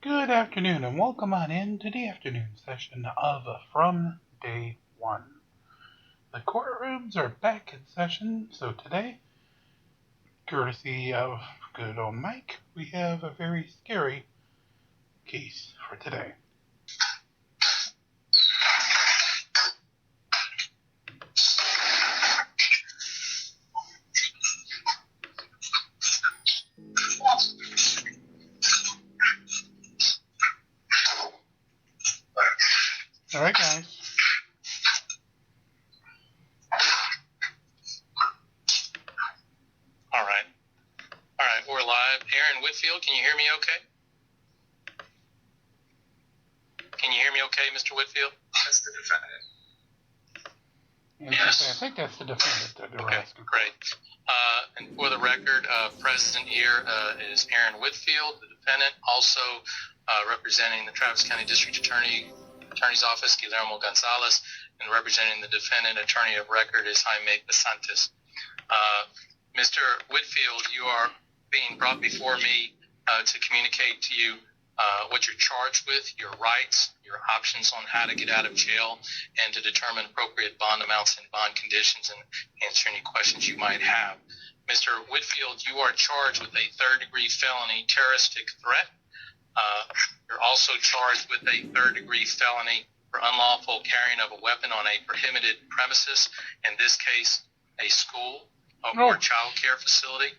Good afternoon and welcome on in to the afternoon session of From Day One. The courtrooms are back in session, so today, courtesy of good old Mike, we have a very scary case for today. Alright guys. Alright, we're live. Aaron Whitfield, can you hear me okay? Can you hear me okay, Mr. Whitfield? That's the defendant. Yes. I think that's the defendant that they're asking. Great. And for the record, present here is Aaron Whitfield, the defendant, also representing the Travis County District Attorney's Office, Guillermo Gonzalez, and representing the defendant, attorney of record, is Jaime Basantes. Mr. Whitfield, you are being brought before me to communicate to you what you're charged with, your rights, your options on how to get out of jail, and to determine appropriate bond amounts and bond conditions and answer any questions you might have. Mr. Whitfield, you are charged with a third-degree felony terroristic threat. You're also charged with a third-degree felony for unlawful carrying of a weapon on a prohibited premises, in this case, a school or child care facility.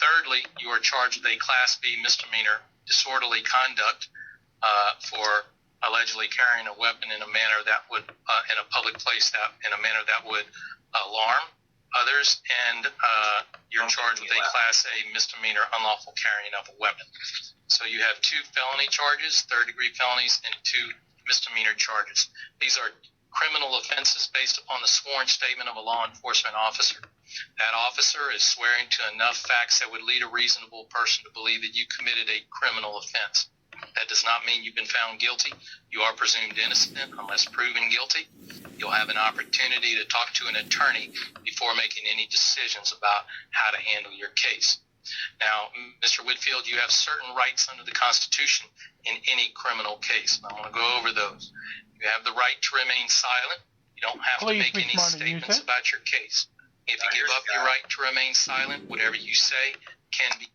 Thirdly, you are charged with a Class B misdemeanor, disorderly conduct, for allegedly carrying a weapon in a manner that would, in a public place, that in a manner that would alarm others, and you're charged with a Class A misdemeanor, unlawful carrying of a weapon. So you have two felony charges, third-degree felonies, and two misdemeanor charges. These are criminal offenses based upon the sworn statement of a law enforcement officer. That officer is swearing to enough facts that would lead a reasonable person to believe that you committed a criminal offense. That does not mean you've been found guilty. You are presumed innocent unless proven guilty. You'll have an opportunity to talk to an attorney before making any decisions about how to handle your case. Now, Mr. Whitfield, you have certain rights under the Constitution in any criminal case. I want to go over those. You have the right to remain silent. You don't have to make any statements about your case. If you give up your right to remain silent, whatever you say can be.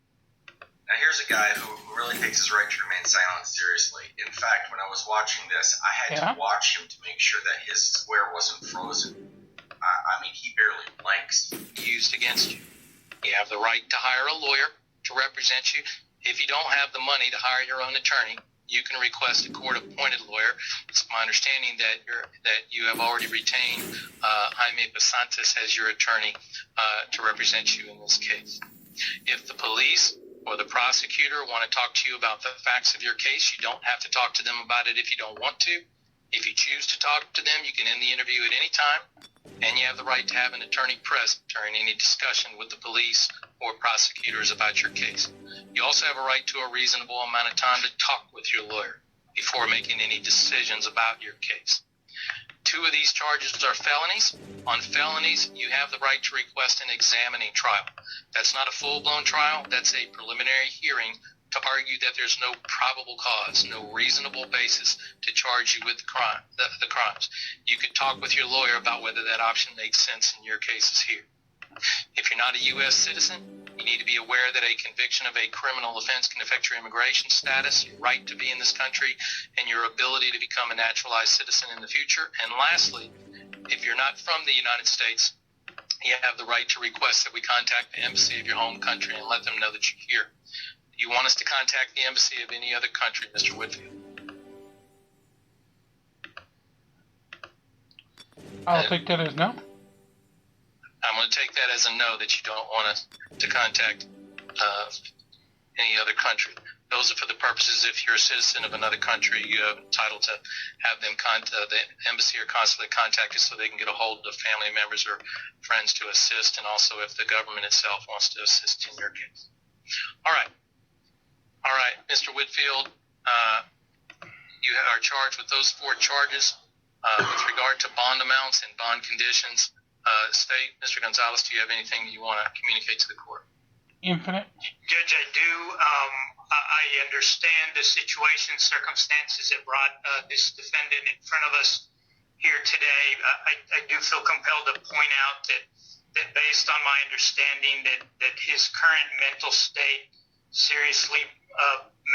Now, here's a guy who really takes his right to remain silent seriously. In fact, when I was watching this, I had to watch him to make sure that his square wasn't frozen. I mean, he barely blinks. Used against you. You have the right to hire a lawyer to represent you. If you don't have the money to hire your own attorney, you can request a court-appointed lawyer. It's my understanding that you have already retained Jaime Basantes as your attorney to represent you in this case. If the police or the prosecutor want to talk to you about the facts of your case, you don't have to talk to them about it if you don't want to. If you choose to talk to them, you can end the interview at any time, and you have the right to have an attorney present during any discussion with the police or prosecutors about your case. You also have a right to a reasonable amount of time to talk with your lawyer before making any decisions about your case. Two of these charges are felonies. On felonies, you have the right to request an examining trial. That's not a full-blown trial. That's a preliminary hearing to argue that there's no probable cause, no reasonable basis to charge you with the crimes. You could talk with your lawyer about whether that option makes sense in your cases here. If you're not a U.S. citizen, you need to be aware that a conviction of a criminal offense can affect your immigration status, your right to be in this country, and your ability to become a naturalized citizen in the future. And lastly, if you're not from the United States, you have the right to request that we contact the embassy of your home country and let them know that you're here. Do you want us to contact the embassy of any other country, Mr. Whitfield? I'll take that as no. I'm going to take that as a no, that you don't want us to contact any other country. Those are for the purposes if you're a citizen of another country, you are entitled to have them the embassy or consulate contact you so they can get a hold of family members or friends to assist, and also if the government itself wants to assist in your case. All right, Mr. Whitfield, you are charged with those 4 charges with regard to bond amounts and bond conditions. State, Mr. Gonzalez, do you have anything you want to communicate to the court? Infinite. Judge, I do. I understand the situation, circumstances that brought this defendant in front of us here today. I do feel compelled to point out that based on my understanding that his current mental state seriously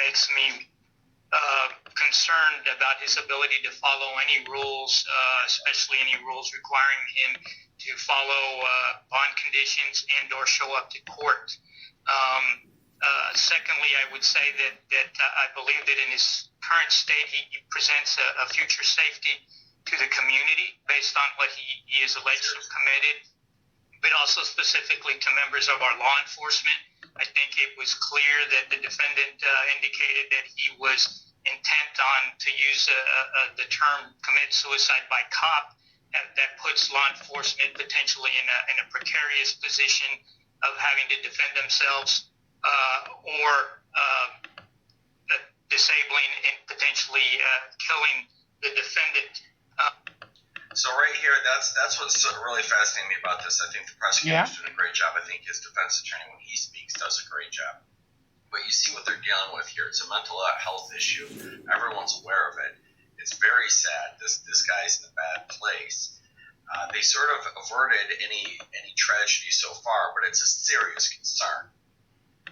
makes me concerned about his ability to follow any rules, especially any rules requiring him to follow bond conditions and or show up to court. Secondly, I would say that I believe that in his current state, he presents a future safety to the community based on what he is alleged to have committed, but also specifically to members of our law enforcement. I think it was clear that the defendant indicated that he was intent on, to use the term, commit suicide by cop. That puts law enforcement potentially in a precarious position of having to defend themselves or disabling and potentially killing the defendant. So right here, that's what's really fascinating me about this. I think the prosecutor's doing a great job. I think his defense attorney, when he speaks, does a great job. But you see what they're dealing with here. It's a mental health issue. Everyone's aware of it. It's very sad. This guy's in a bad place. They sort of averted any tragedy so far, but it's a serious concern.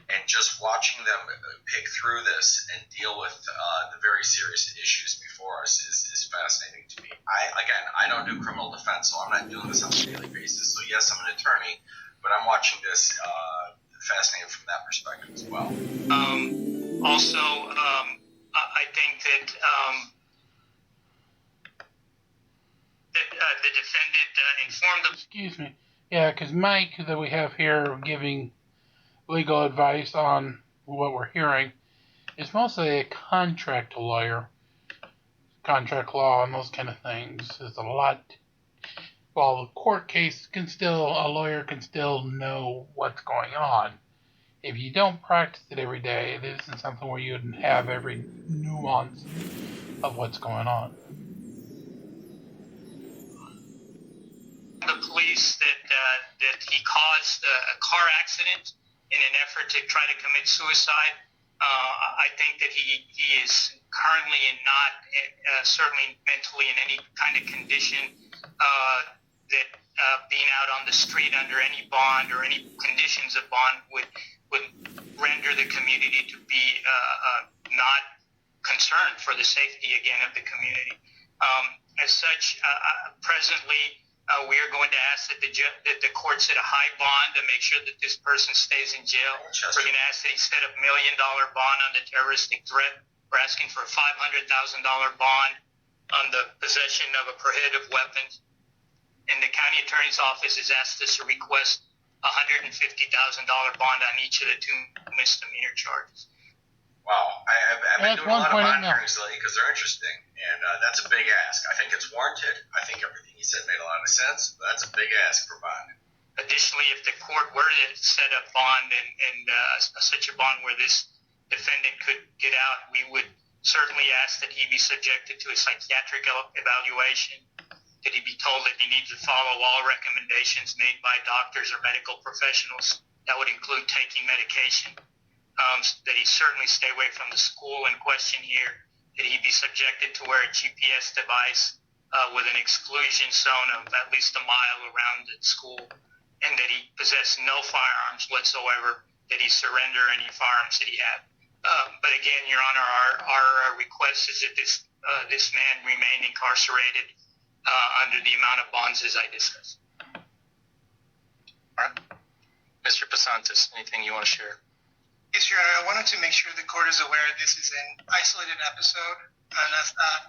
And just watching them pick through this and deal with the very serious issues before us is fascinating to me. I don't do criminal defense, so I'm not doing this on a daily basis. So yes, I'm an attorney, but I'm watching this fascinated from that perspective as well. Also, I think that the defendant informed the... Excuse me. Yeah, because Mike, that we have here giving legal advice on what we're hearing, is mostly a contract lawyer. Contract law and those kind of things is a lot. While the court case a lawyer can still know what's going on. If you don't practice it every day, it isn't something where you would have every nuance of what's going on. The police that he caused a car accident in an effort to try to commit suicide. I think that he is currently not certainly mentally in any kind of condition that being out on the street under any bond or any conditions of bond would render the community to be not concerned for the safety again of the community. As such, presently, we are going to ask that the court set a high bond to make sure that this person stays in jail. We're going to ask that he set a $1 million bond on the terroristic threat. We're asking for a $500,000 bond on the possession of a prohibited weapon. And the county attorney's office has asked us to request a $150,000 bond on each of the 2 misdemeanor charges. Wow, I've been doing a lot of bond hearings lately because they're interesting, and that's a big ask. I think it's warranted. I think everything he said made a lot of sense, but that's a big ask for bond. Additionally, if the court were to set up bond and such a bond where this defendant could get out, we would certainly ask that he be subjected to a psychiatric evaluation, that he be told that he needs to follow all recommendations made by doctors or medical professionals. That would include taking medication. That he certainly stay away from the school in question here, that he be subjected to wear a GPS device with an exclusion zone of at least a mile around the school, and that he possess no firearms whatsoever, that he surrender any firearms that he had. But again, Your Honor, our request is that this man remain incarcerated under the amount of bonds as I discussed. All right. Mr. Pasantes, anything you want to share? Yes, Your Honor, I wanted to make sure the court is aware this is an isolated episode, and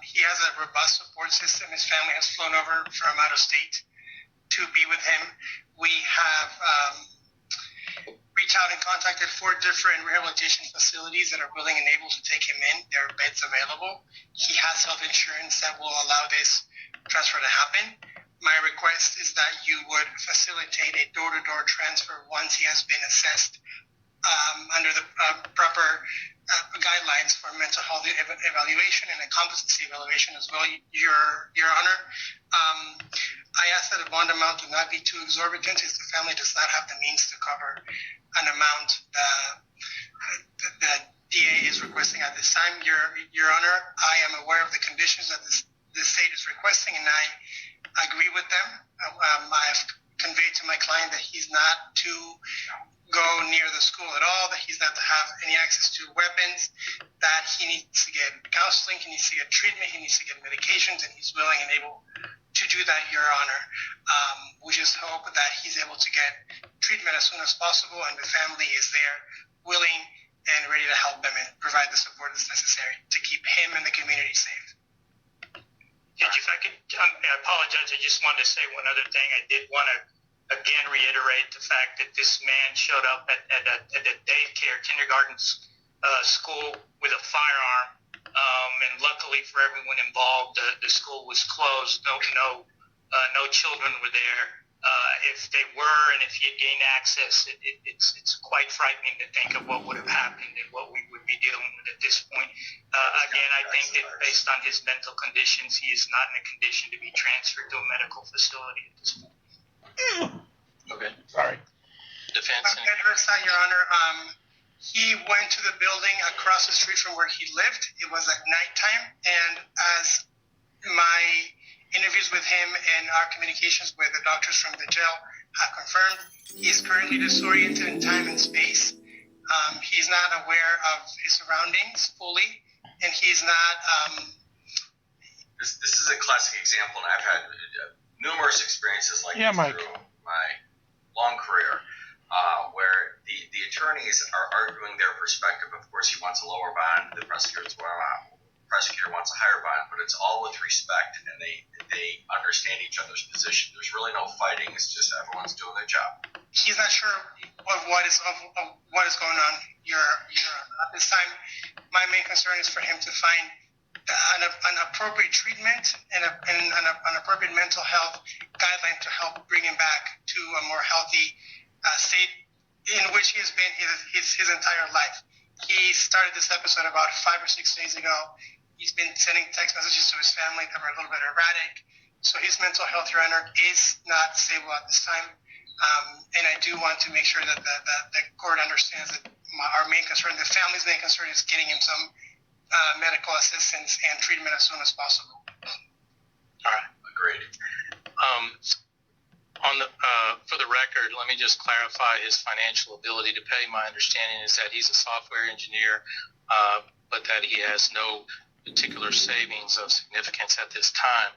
he has a robust support system. His family has flown over from out of state to be with him. We have reached out and contacted 4 different rehabilitation facilities that are willing and able to take him in. There are beds available. He has health insurance that will allow this transfer to happen. My request is that you would facilitate a door-to-door transfer once he has been assessed under the proper guidelines for mental health evaluation and a competency evaluation as well, Your Honor. I ask that a bond amount do not be too exorbitant if the family does not have the means to cover an amount that DA is requesting at this time. Your Honor, I am aware of the conditions that the state is requesting, and I agree with them. I've conveyed to my client that he's not to go near the school at all, that he's not to have any access to weapons, that he needs to get counseling, he needs to get treatment, he needs to get medications, and he's willing and able to do that, Your Honor. We just hope that he's able to get treatment as soon as possible, and the family is there, willing and ready to help them and provide the support that's necessary to keep him and the community safe. If I could, I apologize. I just wanted to say one other thing. I did want to again reiterate the fact that this man showed up at a daycare, kindergarten school with a firearm, and luckily for everyone involved, the school was closed. No children were there. If they were, and if he had gained access, it's quite frightening to think of what would have happened and what we would be dealing with at this point. Again, I think that based on his mental conditions, he is not in a condition to be transferred to a medical facility at this point. Okay. Sorry. Defense. Your Honor, he went to the building across the street from where he lived. It was at nighttime, and as my interviews with him and our communications with the doctors from the jail have confirmed, he's currently disoriented in time and space. He's not aware of his surroundings fully, and he's not... This is a classic example, and I've had numerous experiences like this through my long career, where the attorneys are arguing their perspective. Of course, he wants a lower bond, the prosecutor wants a higher bond, but it's all with respect, and they understand each other's position. There's really no fighting. It's just everyone's doing their job. He's not sure of what is going on. At this time, my main concern is for him to find an appropriate treatment and an appropriate mental health guideline to help bring him back to a more healthy state in which he has been his entire life. He started this episode about 5 or 6 days ago. He's been sending text messages to his family that were a little bit erratic. So his mental health, Your Honor, is not stable at this time. And I do want to make sure that the court understands that our main concern, the family's main concern, is getting him some medical assistance and treatment as soon as possible. All right. Agreed. For the record, let me just clarify his financial ability to pay. My understanding is that he's a software engineer, but that he has no particular savings of significance at this time.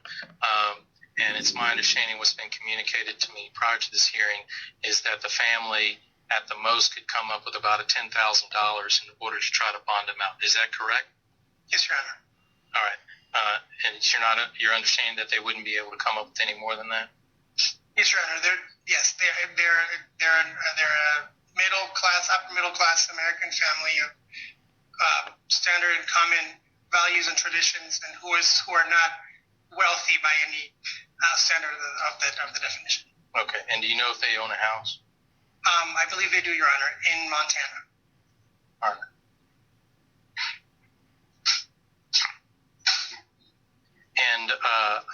And it's my understanding what's been communicated to me prior to this hearing is that the family at the most could come up with about $10,000 in order to try to bond him out. Is that correct? Yes, Your Honor. All right. And you're understanding that they wouldn't be able to come up with any more than that? Yes, Your Honor. They're a middle class, upper middle class American family of standard and common values and traditions, and who are not wealthy by any standard of the definition. Okay. And do you know if they own a house? I believe they do, Your Honor, in Montana. All right. And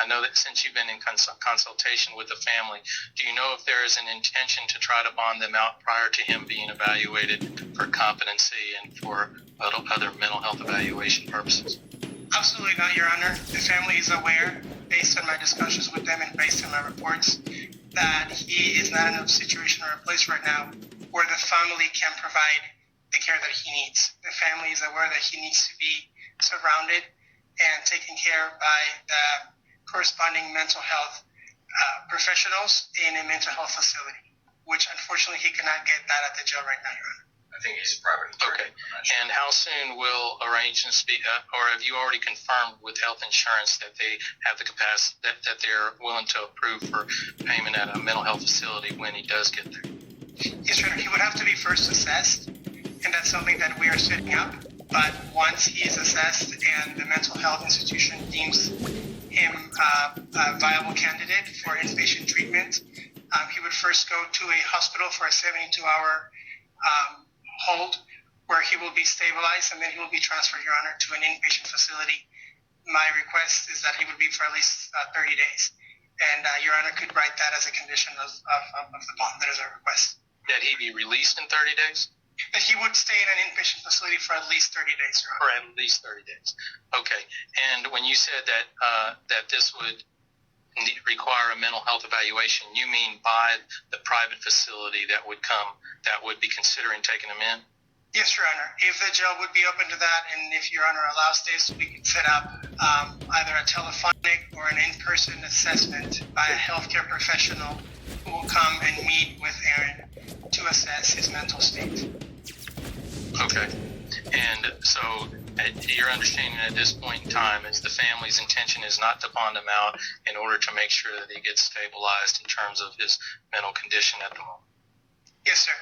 I know that since you've been in consultation with the family, do you know if there is an intention to try to bond them out prior to him being evaluated for competency and for other mental health evaluation purposes? Absolutely not, Your Honor. The family is aware, based on my discussions with them and based on my reports, that he is not in a situation or a place right now where the family can provide the care that he needs. The family is aware that he needs to be surrounded and taken care of by the corresponding mental health professionals in a mental health facility, which unfortunately he cannot get that at the jail right now, Your Honor. I think he's a private attorney. Okay. And how soon will arrangements be, or have you already confirmed with health insurance that they have the capacity, that they're willing to approve for payment at a mental health facility when he does get there? Yes, Your Honor. He would have to be first assessed, and that's something that we are setting up. But once he is assessed and the mental health institution deems him a viable candidate for inpatient treatment, he would first go to a hospital for a 72-hour hold where he will be stabilized, and then he will be transferred, Your Honor, to an inpatient facility. My request is that he would be for at least 30 days. And Your Honor could write that as a condition of the bond. That is our request. That he be released in 30 days? That he would stay in an inpatient facility for at least 30 days, Your Honor. For at least 30 days. Okay. And when you said that that this would require a mental health evaluation, you mean by the private facility that would be considering taking him in? Yes, Your Honor. If the jail would be open to that, and if Your Honor allows this, we could set up either a telephonic or an in-person assessment by a healthcare professional who will come and meet with Aaron to assess his mental state. Okay. And so your understanding at this point in time is the family's intention is not to bond him out in order to make sure that he gets stabilized in terms of his mental condition at the moment? Yes, sir.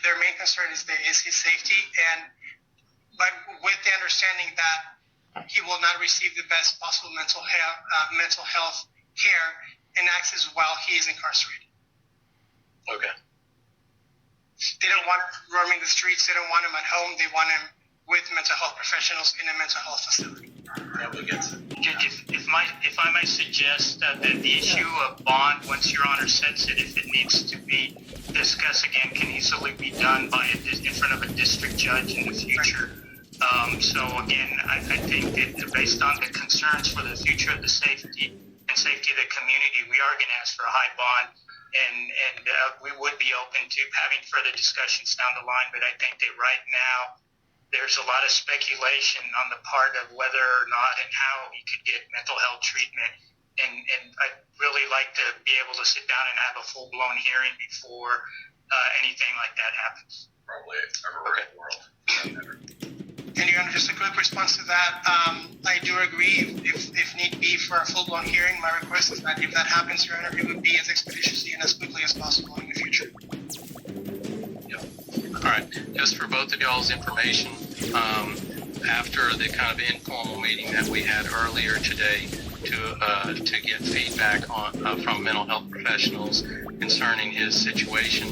Their main concern is his safety, but with the understanding that he will not receive the best possible mental health care and access while he is incarcerated. Okay. They don't want him roaming the streets. They don't want him at home. They want him with mental health professionals in a mental health facility. Judge, if I may suggest that the issue of bond, once Your Honor sets it, if it needs to be discussed again, can easily be done in front of a district judge in the future. So again, I think that based on the concerns for the future of the safety of the community, we are going to ask for a high bond. And we would be open to having further discussions down the line, but I think that right now there's a lot of speculation on the part of whether or not and how he could get mental health treatment. And I'd really like to be able to sit down and have a full-blown hearing before anything like that happens. Probably everywhere in the world. And Your Honor, just a quick response to that. I do agree, if need be, for a full-blown hearing. My request is that if that happens, Your Honor, it would be as expeditiously and as quickly as possible in the future. Yeah. All right. Just for both of y'all's information, after the kind of informal meeting that we had earlier today to get feedback from mental health professionals concerning his situation,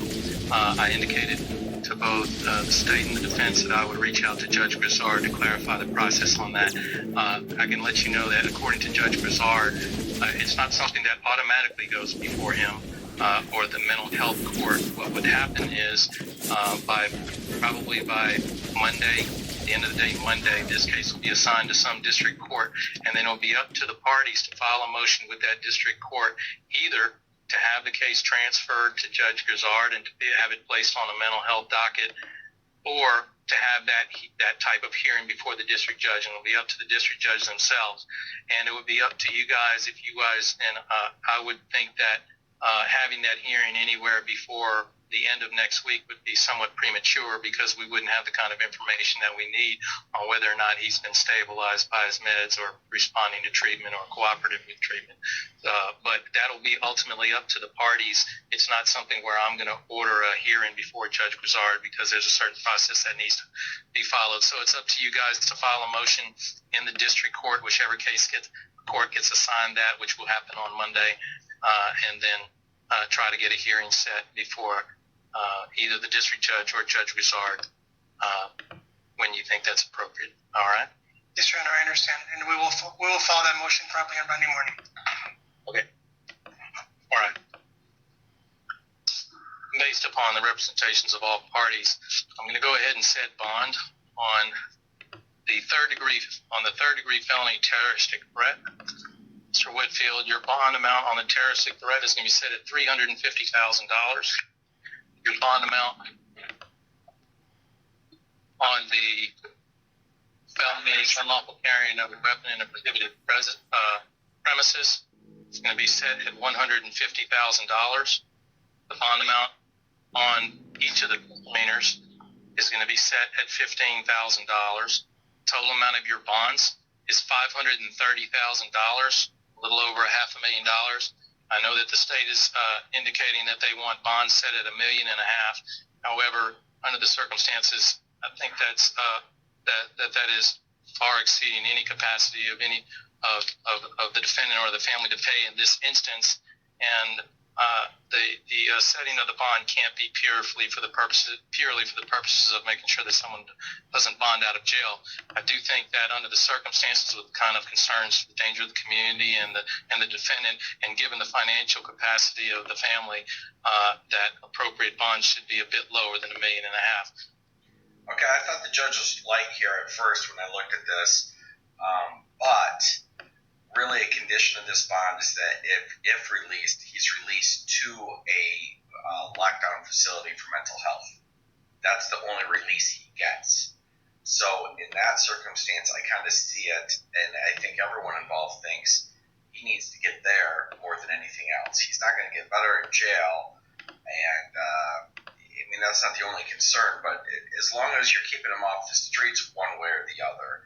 I indicated to both the state and the defense that I would reach out to Judge Broussard to clarify the process on that. I can let you know that according to Judge Broussard, it's not something that automatically goes before him or the mental health court. What would happen is probably by Monday, the end of the day Monday, this case will be assigned to some district court, and then it'll be up to the parties to file a motion with that district court, either to have the case transferred to Judge Broussard and to have it placed on a mental health docket, or to have that type of hearing before the district judge, and it'll be up to the district judge themselves. And it would be up to you guys and I would think that having that hearing anywhere before the end of next week would be somewhat premature, because we wouldn't have the kind of information that we need on whether or not he's been stabilized by his meds or responding to treatment or cooperative with treatment. But that'll be ultimately up to the parties. It's not something where I'm going to order a hearing before Judge Broussard, because there's a certain process that needs to be followed. So it's up to you guys to file a motion in the district court, whichever court gets assigned that, which will happen on Monday, and then try to get a hearing set before either the district judge or Judge Broussard when you think that's appropriate. All right? Yes, Your Honor, I understand. And we will file that motion promptly on Monday morning. Okay. All right. Based upon the representations of all parties, I'm going to go ahead and set bond on the third degree felony terroristic threat. Mr. Whitfield, your bond amount on the terroristic threat is going to be set at $350,000. Your bond amount on the felony unlawful carrying of a weapon in a prohibited premises is going to be set at $150,000. The bond amount on each of the misdemeanors is going to be set at $15,000. Total amount of your bonds is $530,000, a little over $500,000. I know that the state is indicating that they want bonds set at $1.5 million. However, under the circumstances, I think that's that is far exceeding any capacity of any of the defendant or the family to pay in this instance. And the setting of the bond can't be purely for the purposes of making sure that someone doesn't bond out of jail. I do think that under the circumstances, with the kind of concerns for the danger of the community and the defendant, and given the financial capacity of the family, that appropriate bond should be a bit lower than $1.5 million. Okay, I thought the judge was light here at first when I looked at this, but really a condition of this bond is that if released, he's released to a lockdown facility for mental health. That's the only release he gets. So in that circumstance, I kind of see it, and I think everyone involved thinks he needs to get there more than anything else. He's not going to get better in jail, and I mean, that's not the only concern, but as long as you're keeping him off the streets one way or the other,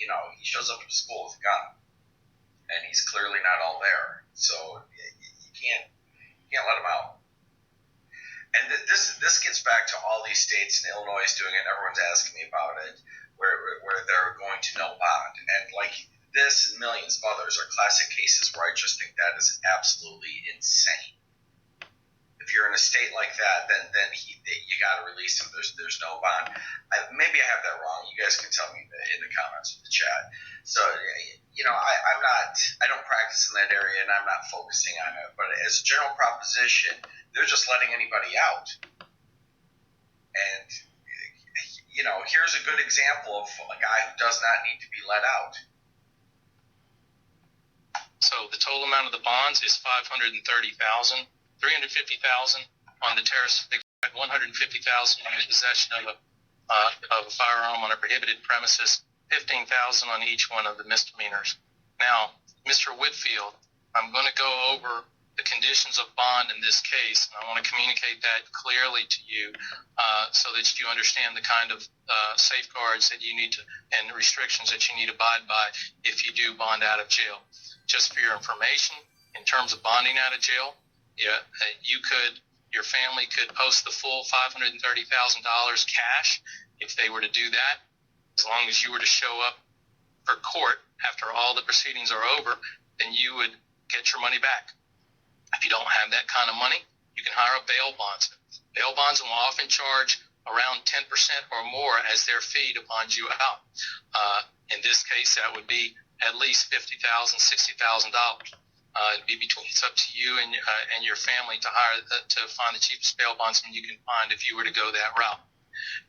you know, he shows up to school with a gun, and he's clearly not all there. So you can't let him out. And this gets back to all these states, and Illinois is doing it, and everyone's asking me about it, where they're going to no bond. And like this and millions of others are classic cases where I just think that is absolutely insane. If you're in a state like that, then you got to release him. There's no bond. Maybe I have that wrong. You guys can tell me in the comments of the chat. So, you know, I don't practice in that area, and I'm not focusing on it. But as a general proposition, they're just letting anybody out. And, you know, here's a good example of a guy who does not need to be let out. So the total amount of the bonds is $530,000. $350,000 on the terrorist, $150,000 in possession of a firearm on a prohibited premises, $15,000 on each one of the misdemeanors. Now, Mr. Whitfield, I'm going to go over the conditions of bond in this case, and I want to communicate that clearly to you so that you understand the kind of safeguards that you need to and restrictions that you need to abide by if you do bond out of jail. Just for your information, in terms of bonding out of jail, your family could post the full $530,000 cash if they were to do that. As long as you were to show up for court after all the proceedings are over, then you would get your money back. If you don't have that kind of money, you can hire a bail bondsman. Bail bondsmen will often charge around 10% or more as their fee to bond you out. In this case, that would be at least $50,000, $60,000. It's up to you and your family to hire to find the cheapest bail bondsman you can find if you were to go that route.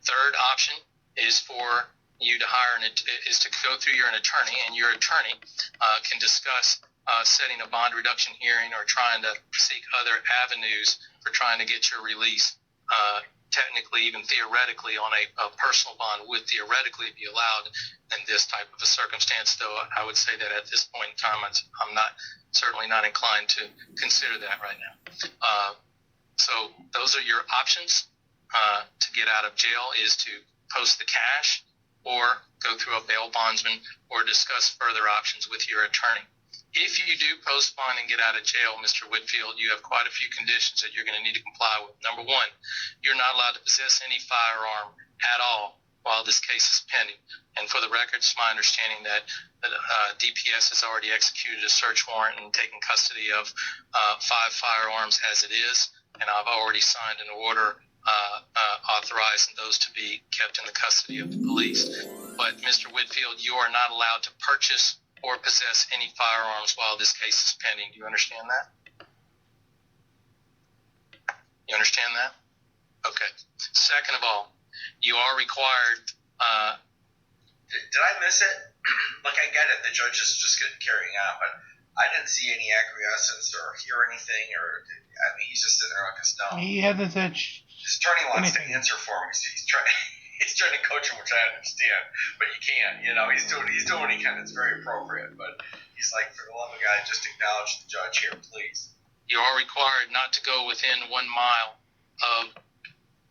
Third option is for you to go through an attorney, and your attorney can discuss setting a bond reduction hearing or trying to seek other avenues for trying to get your release. Technically, even theoretically, on a personal bond would theoretically be allowed in this type of a circumstance, though I would say that at this point in time, I'm certainly not inclined to consider that right now. So those are your options to get out of jail, is to post the cash or go through a bail bondsman or discuss further options with your attorney. If you do post bond and get out of jail, Mr. Whitfield, you have quite a few conditions that you're going to need to comply with. Number one, you're not allowed to possess any firearm at all while this case is pending. And for the record, it's my understanding that DPS has already executed a search warrant and taken custody of 5 firearms as it is, and I've already signed an order authorizing those to be kept in the custody of the police. But Mr. Whitfield, you are not allowed to purchase or possess any firearms while this case is pending. Do you understand that? You understand that? Okay. Second of all, you are required. Did I miss it? Like, I get it. The judge is just carrying on, but I didn't see any acquiescence or hear anything, he's just sitting there like a stone. He hasn't said his attorney wants to answer for him. He's trying to coach him, which I understand, but you can't. You know, he's doing what he can. It's very appropriate, but he's like, for the love of God, just acknowledge the judge here, please. You are required not to go within 1 mile of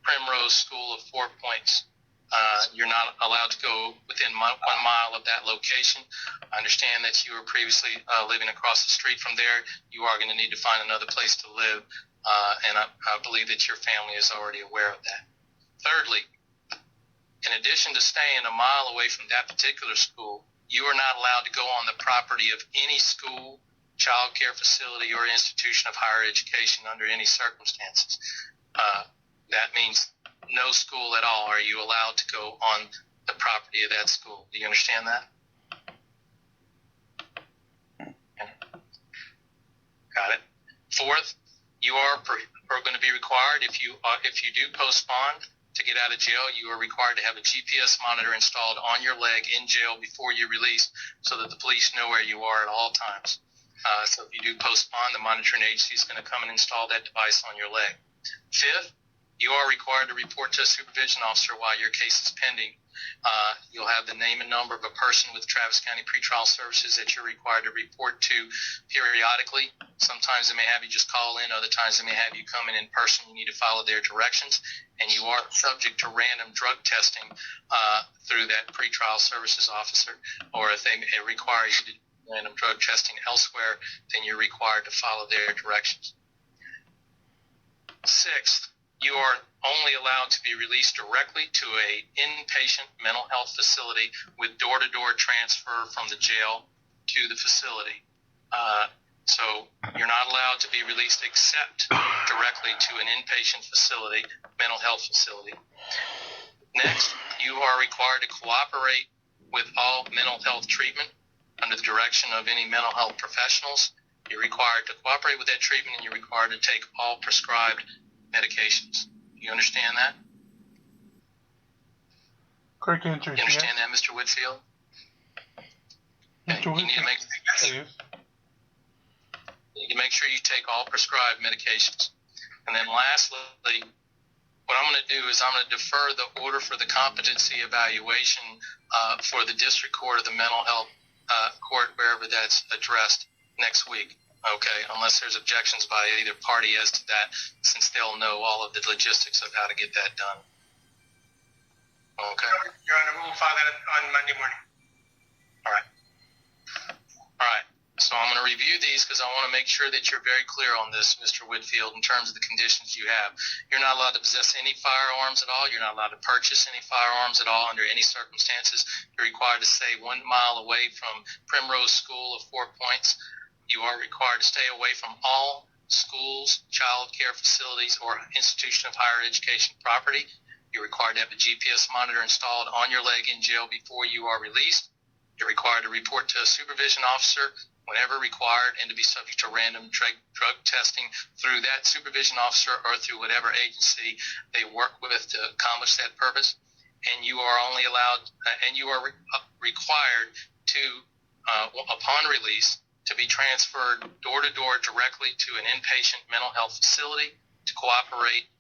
Primrose School of 4 Points. You're not allowed to go within 1 mile of that location. I understand that you were previously living across the street from there. You are going to need to find another place to live, and I believe that your family is already aware of that. Thirdly, in addition to staying 1 mile away from that particular school, you are not allowed to go on the property of any school, child care facility, or institution of higher education under any circumstances. That means no school at all are you allowed to go on the property of that school. Do you understand that? Okay. Got it. Fourth, you are going to be required, if you do post bond, To get out of jail, you are required to have a GPS monitor installed on your leg in jail before you release so that the police know where you are at all times. So if you do post bond, the monitoring agency is going to come and install that device on your leg. Fifth, you are required to report to a supervision officer while your case is pending. You'll have the name and number of a person with Travis County Pretrial Services that you're required to report to periodically. Sometimes they may have you just call in. Other times they may have you come in person. You need to follow their directions. And you are subject to random drug testing through that pretrial services officer. Or if they require you to do random drug testing elsewhere, then you're required to follow their directions. Sixth, you are only allowed to be released directly to a inpatient mental health facility with door-to-door transfer from the jail to the facility. So you're not allowed to be released except directly to an inpatient facility, mental health facility. Next, you are required to cooperate with all mental health treatment under the direction of any mental health professionals. You're required to cooperate with that treatment, and you're required to take all prescribed medications. Do you understand that? Correct answer. You understand that, Mr. Whitfield? Mr. Whitfield. You need to make sure you take all prescribed medications. And then lastly, what I'm going to do is I'm going to defer the order for the competency evaluation for the district court or the mental health court, wherever that's addressed, next week. Okay, unless there's objections by either party as to that, since they'll know all of the logistics of how to get that done. Okay. Your Honor, we'll file that on Monday morning. All right. All right. So I'm going to review these because I want to make sure that you're very clear on this, Mr. Whitfield, in terms of the conditions you have. You're not allowed to possess any firearms at all. You're not allowed to purchase any firearms at all under any circumstances. You're required to stay 1 mile away from Primrose School of 4 Points. You are required to stay away from all schools, child care facilities, or institution of higher education property. You're required to have a GPS monitor installed on your leg in jail before you are released. You're required to report to a supervision officer whenever required and to be subject to random drug testing through that supervision officer or through whatever agency they work with to accomplish that purpose. And you are only allowed, and you are required to, upon release, to be transferred door-to-door directly to an inpatient mental health facility to cooperate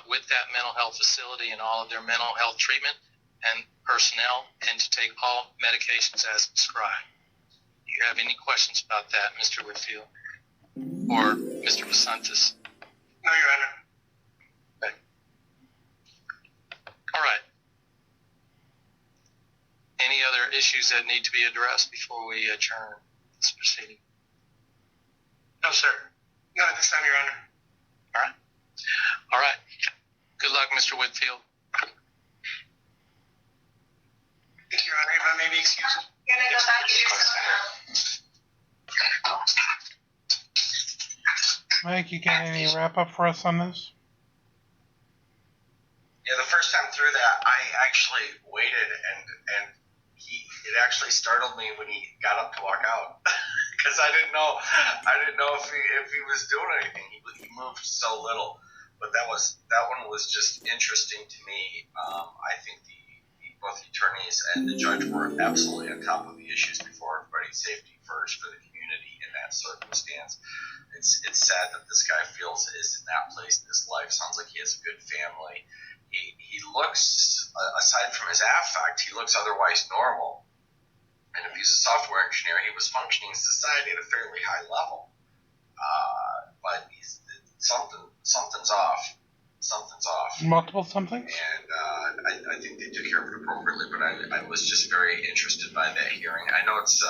with that mental health facility and all of their mental health treatment and personnel, and to take all medications as prescribed. Do you have any questions about that, Mr. Whitfield? Or Mr. Basantis? No, Your Honor. Okay. All right. Any other issues that need to be addressed before we adjourn this proceeding? No, sir. Not at this time, Your Honor. All right. All right. Good luck, Mr. Whitfield. Thank you, Your Honor. If I may be excused. Can I go back to your Mike, you got any wrap up for us on this? Yeah, the first time through that, I actually waited, and it actually startled me when he got up to walk out, because I didn't know if he was doing anything. He moved so little, but that one was just interesting to me. I think both the attorneys and the judge were absolutely on top of the issues before everybody's safety first for the community in that circumstance. It's sad that this guy feels is in that place in his life. Sounds like he has a good family. He looks, aside from his affect, he looks otherwise normal. And if he's a software engineer, he was functioning in society at a fairly high level. But something's off. Something's off. Multiple somethings? And I think they took care of it appropriately, but I was just very interested by that hearing. I know it's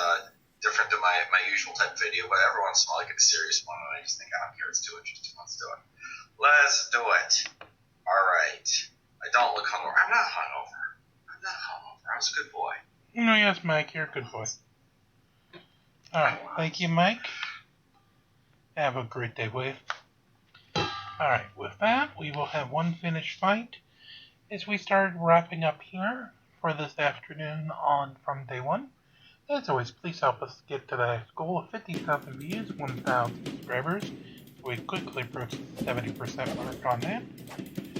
different than my usual type of video, but every once in a while I get a serious one, and I just think, I don't care, it's too interesting, let's do it. Let's do it. All right. I don't look hungover. I'm not hungover. I was a good boy. No, yes, Mike, you're a good boy. Alright, thank you, Mike. Have a great day, Wade. Alright, with that, we will have one finished fight as we start wrapping up here for this afternoon on From Day One. As always, please help us get to the goal of 50,000 views, 1,000 subscribers. We quickly approach the 70% mark on that.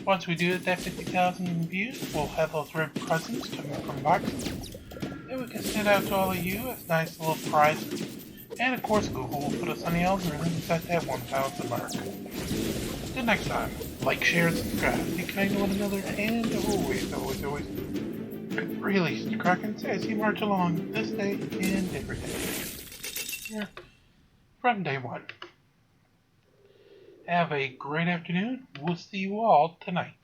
Once we do that 50,000 views, we'll have those red presents coming from boxes. And we can send out to all of you as nice little prizes. And of course, Google will put us on the algorithms at that 1,000 mark. Until next time, like, share, and subscribe. Be kind to one another, and always, really stay cracking as you march along this day and every day. Here, from day one. Have a great afternoon. We'll see you all tonight.